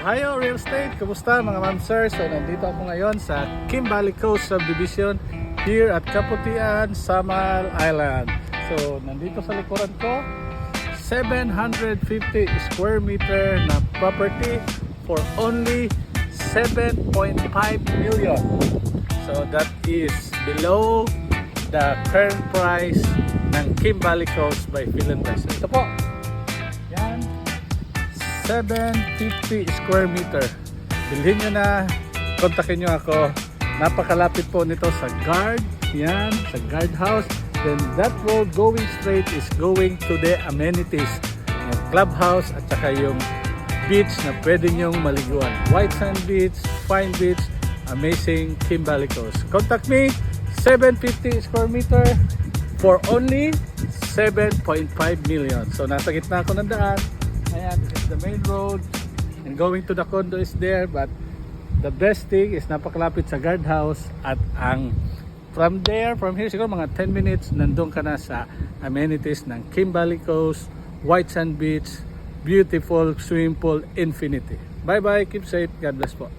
Ohio Real Estate, kumusta mga ma'am sir? So nandito ako ngayon sa Kimberly Coast Subdivision here at Kaputian, Samal Island. So nandito sa likuran ko, 750 square meter na property for only 7.5 million. So that is below the current price ng Kimberly Coast by Philinvest. Ito po, yan, 750 square meter. Bilhin nyo na, kontakin nyo ako. Napakalapit po nito sa guard. Yan, sa guard house. Then that road going straight is going to the amenities. Yung clubhouse at saka yung beach na pwede nyong maliguan. White Sand Beach, Fine Beach, amazing Kimberly Coast. Contact me, 750 square meter for only 7.5 million. So nasa gitna ako ng daan. Ayan, this is the main road and going to the condo is there, but the best thing is napakalapit sa guardhouse at ang from here siguro mga 10 minutes nandun ka na sa amenities ng Kimberly Coast, White Sand Beach, beautiful swimming pool, infinity. Bye bye, keep safe, God bless po.